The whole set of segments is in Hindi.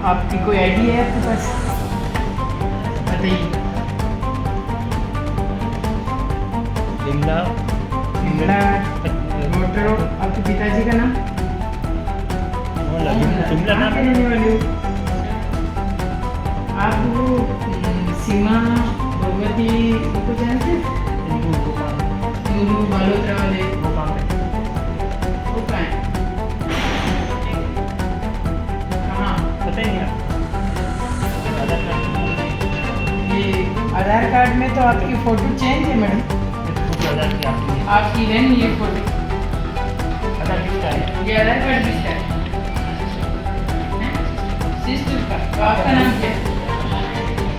आपकी कोई आइडिया है आपके पास? बताइए। Shimla Shimla road road. आपके पिताजी का नाम? शिमला कहाँ नाम के रहने वाले हो? आप वो सीमा भगवती को जानते हैं? नूरू बालोत्रा वाले वो कहाँ है? कहाँ? पता ही नहीं ये आधार कार्ड में तो आपकी फ़ोटो चेंज है मैडम। आपकी है नहीं ये फ़ोटो। ये आधार कार्ड किसका है? सिस्टर का। तो आपका नाम क्या है?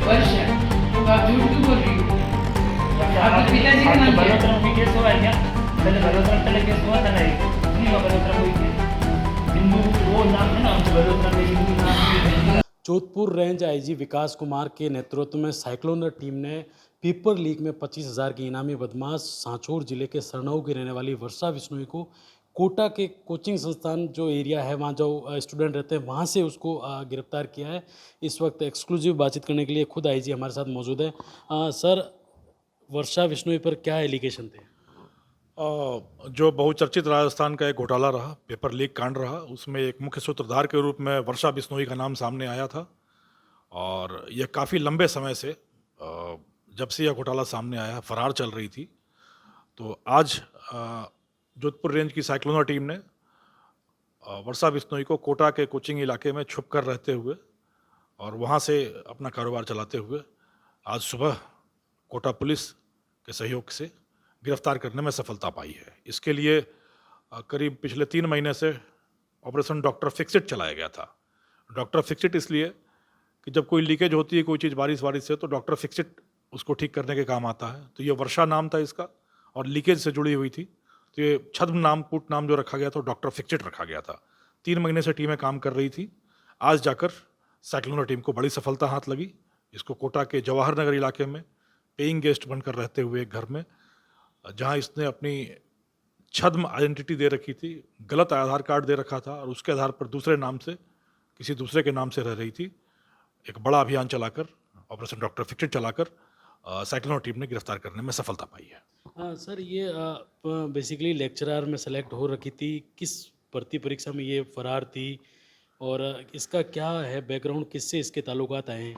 वर्षा। तो आप झूठ क्यों बोल रही हो? आपके पिताजी का नाम क्या है? बलोत्रा में केस हुआ है क्या? पहले केस हुआ था ना एक, नहीं हुआ बलोत्रा कोई केस? हिंदू वो नाम है ना, बलोत्रा में हिंदू नाम। जोधपुर रेंज आईजी विकास कुमार के नेतृत्व में साइक्लोनर टीम ने पेपर लीक में 25,000 की इनामी बदमाश सांचौर जिले के सरनऊ की रहने वाली वर्षा बिश्नोई को कोटा के कोचिंग संस्थान जो एरिया है वहाँ जो स्टूडेंट रहते हैं वहाँ से उसको गिरफ्तार किया है। इस वक्त एक्सक्लूसिव बातचीत करने के लिए खुद आईजी हमारे साथ मौजूद है। सर, वर्षा बिश्नोई पर क्या एलिगेशन थे? जो बहुचर्चित राजस्थान का एक घोटाला रहा, पेपर लीक कांड रहा, उसमें एक मुख्य सूत्रधार के रूप में वर्षा बिश्नोई का नाम सामने आया था। और यह काफ़ी लंबे समय से जब से यह घोटाला सामने आया फरार चल रही थी। तो आज जोधपुर रेंज की साइक्लोनर टीम ने वर्षा बिश्नोई को कोटा के कोचिंग इलाके में छुप कर रहते हुए और वहाँ से अपना कारोबार चलाते हुए आज सुबह कोटा पुलिस के सहयोग से गिरफ्तार करने में सफलता पाई है। इसके लिए करीब पिछले 3 महीने से ऑपरेशन डॉक्टर फिक्स इट चलाया गया था। डॉक्टर फिक्स इट इसलिए कि जब कोई लीकेज होती है कोई चीज़ बारिश से तो डॉक्टर फिक्स इट उसको ठीक करने के काम आता है। तो ये वर्षा नाम था इसका और लीकेज से जुड़ी हुई थी, तो ये छद्म नाम कूट नाम जो रखा गया था डॉक्टर फिक्स इट रखा गया था। 3 महीने से टीमें काम कर रही थी। आज जाकर साइक्लोनर टीम को बड़ी सफलता हाथ लगी। इसको कोटा के जवाहर नगर इलाके में पेइंग गेस्ट बनकर रहते हुए एक घर में, जहां इसने अपनी छद्म आइडेंटिटी दे रखी थी, गलत आधार कार्ड दे रखा था और उसके आधार पर दूसरे नाम से किसी दूसरे के नाम से रह रही थी, एक बड़ा अभियान चलाकर ऑपरेशन डॉक्टर फिक्स इट चलाकर साइक्लोनर टीम ने गिरफ्तार करने में सफलता पाई है। सर, ये बेसिकली लेक्चरर में सेलेक्ट हो रखी थी, किस भर्ती परीक्षा में ये फरार थी और इसका क्या है बैकग्राउंड, किससे इसके ताल्लुकात आए हैं?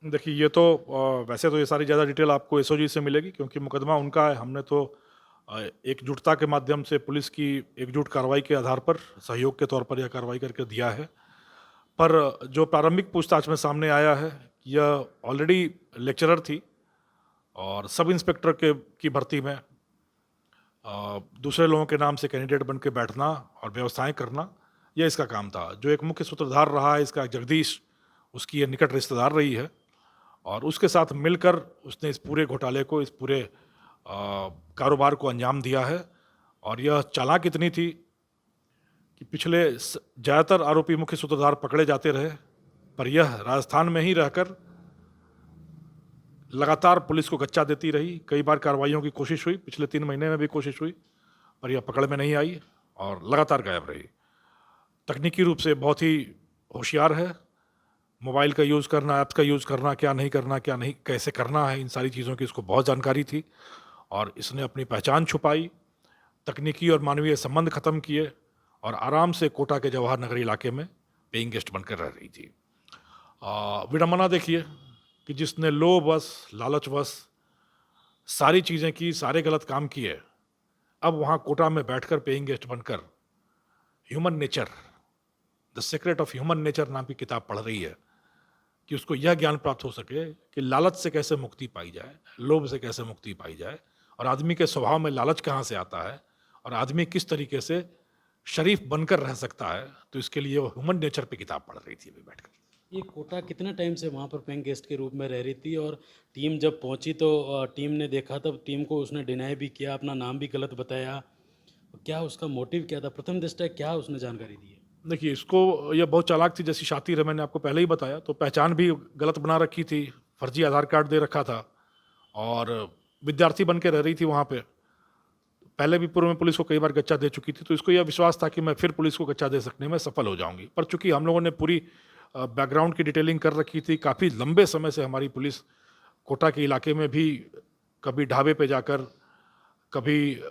देखिए, ये तो वैसे तो ये सारी ज़्यादा डिटेल आपको एसओजी से मिलेगी क्योंकि मुकदमा उनका है। हमने तो एकजुटता के माध्यम से पुलिस की एकजुट कार्रवाई के आधार पर सहयोग के तौर पर यह कार्रवाई करके दिया है। पर जो प्रारंभिक पूछताछ में सामने आया है, यह ऑलरेडी लेक्चरर थी और सब इंस्पेक्टर की भर्ती में दूसरे लोगों के नाम से कैंडिडेट बन के बैठना और व्यवस्थाएं करना, यह इसका काम था। जो एक मुख्य सूत्रधार रहा है इसका, जगदीश, उसकी यह निकट रिश्तेदार रही है और उसके साथ मिलकर उसने इस पूरे घोटाले को, इस पूरे कारोबार को अंजाम दिया है। और यह चालाक इतनी थी कि पिछले ज़्यादातर आरोपी मुख्य सूत्रधार पकड़े जाते रहे, पर यह राजस्थान में ही रहकर लगातार पुलिस को गच्चा देती रही। कई बार कार्रवाइयों की कोशिश हुई, पिछले 3 महीने में भी कोशिश हुई, पर यह पकड़ में नहीं आई और लगातार गायब रही। तकनीकी रूप से बहुत ही होशियार है। मोबाइल का यूज़ करना, ऐप्स का यूज़ करना, क्या नहीं करना, क्या नहीं कैसे करना है, इन सारी चीज़ों की इसको बहुत जानकारी थी और इसने अपनी पहचान छुपाई, तकनीकी और मानवीय संबंध ख़त्म किए और आराम से कोटा के जवाहर नगर इलाके में पेइंग गेस्ट बनकर रह रही थी। विडम्बना देखिए कि जिसने लोभवश, लालचवश सारी चीज़ें की, सारे गलत काम किए, अब वहाँ कोटा में बैठकर पेइंग गेस्ट बनकर human nature, the secret of human nature नाम की किताब पढ़ रही है कि उसको यह ज्ञान प्राप्त हो सके कि लालच से कैसे मुक्ति पाई जाए, लोभ से कैसे मुक्ति पाई जाए और आदमी के स्वभाव में लालच कहाँ से आता है और आदमी किस तरीके से शरीफ बनकर रह सकता है। तो इसके लिए वो ह्यूमन नेचर पे किताब पढ़ रही थी अभी बैठकर। ये कोटा कितने टाइम से वहाँ पर पेइंग गेस्ट के रूप में रह रही थी और टीम जब पहुँची तो टीम ने देखा तब टीम को उसने डिनाई भी किया, अपना नाम भी गलत बताया, क्या उसका मोटिव क्या था? प्रथम दृष्टया क्या उसने जानकारी दी है? देखिए, इसको यह बहुत चालाक थी, जैसी शातिर है, मैंने आपको पहले ही बताया। तो पहचान भी गलत बना रखी थी, फर्जी आधार कार्ड दे रखा था और विद्यार्थी बन के रह रही थी वहाँ पे। पहले भी पूर्व में पुलिस को कई बार गच्चा दे चुकी थी, तो इसको यह विश्वास था कि मैं फिर पुलिस को गच्चा दे सकने में सफल हो जाऊंगी। पर चूंकि हम लोगों ने पूरी बैकग्राउंड की डिटेलिंग कर रखी थी। काफ़ी लंबे समय से हमारी पुलिस कोटा के इलाके में भी कभी ढाबे पे जाकर, कभी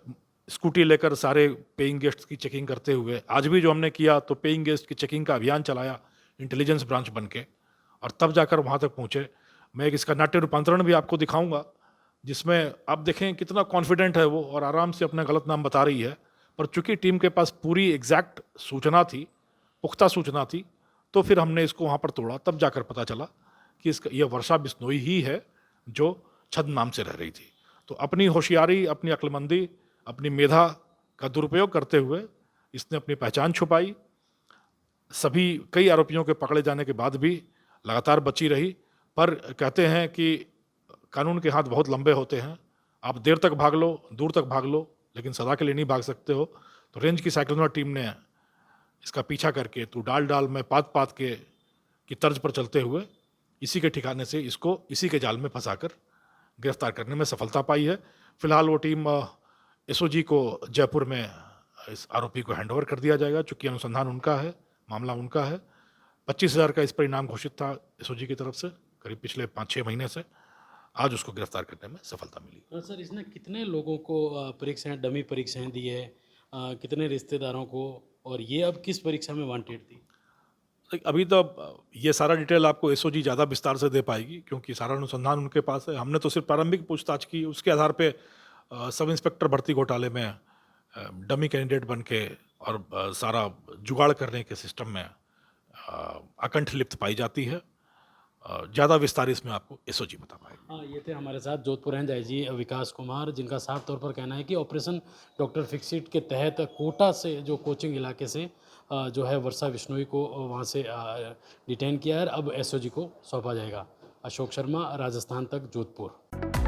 स्कूटी लेकर सारे पेइंग गेस्ट्स की चेकिंग करते हुए, आज भी जो हमने किया तो पेइंग गेस्ट की चेकिंग का अभियान चलाया इंटेलिजेंस ब्रांच बन के, और तब जाकर वहाँ तक पहुँचे। मैं एक इसका नाट्य रूपांतरण भी आपको दिखाऊंगा, जिसमें आप देखें कितना कॉन्फिडेंट है वो और आराम से अपना गलत नाम बता रही है। पर चूंकि टीम के पास पूरी एग्जैक्ट सूचना थी, पुख्ता सूचना थी, तो फिर हमने इसको वहाँ पर तोड़ा। तब जाकर पता चला कि इसका ये वर्षा बिश्नोई ही है जो छद्म नाम से रह रही थी। तो अपनी होशियारी, अपनी अक्लमंदी, अपनी मेधा का दुरुपयोग करते हुए इसने अपनी पहचान छुपाई। सभी कई आरोपियों के पकड़े जाने के बाद भी लगातार बची रही। पर कहते हैं कि कानून के हाथ बहुत लंबे होते हैं, आप देर तक भाग लो, दूर तक भाग लो, लेकिन सदा के लिए नहीं भाग सकते हो। तो रेंज की साइक्लोनर टीम ने इसका पीछा करके तू डाल डाल में पात पात के की तर्ज पर चलते हुए इसी के ठिकाने से इसको इसी के जाल में फंसाकर गिरफ्तार करने में सफलता पाई है। फिलहाल वो टीम एसओजी को जयपुर में इस आरोपी को हैंडओवर कर दिया जाएगा, चूंकि अनुसंधान उनका है, मामला उनका है। 25,000 का इस पर इनाम घोषित था एसओजी की तरफ से करीब पिछले 5-6 महीने से। आज उसको गिरफ्तार करने में सफलता मिली। सर, इसने कितने लोगों को परीक्षाएं, डमी परीक्षाएं दी है, कितने रिश्तेदारों को, और ये अब किस परीक्षा में वांटेड थी? अभी तो ये सारा डिटेल आपको एसओजी ज़्यादा विस्तार से दे पाएगी, क्योंकि सारा अनुसंधान उनके पास है। हमने तो सिर्फ प्रारंभिक पूछताछ की, उसके आधार पे सब इंस्पेक्टर भर्ती घोटाले में डमी कैंडिडेट बन के और सारा जुगाड़ करने के सिस्टम में अकंठ लिप्त पाई जाती है। ज़्यादा विस्तार इसमें आपको एसओजी बता पाएगी। हाँ, ये थे हमारे साथ जोधपुर रेंज आईजी विकास कुमार, जिनका साफ तौर पर कहना है कि ऑपरेशन डॉक्टर फिक्सिट के तहत कोटा से, जो कोचिंग इलाके से जो है वर्षा बिश्नोई को वहाँ से डिटेन किया है। अब एसओजी को सौंपा जाएगा। अशोक शर्मा, राजस्थान तक, जोधपुर।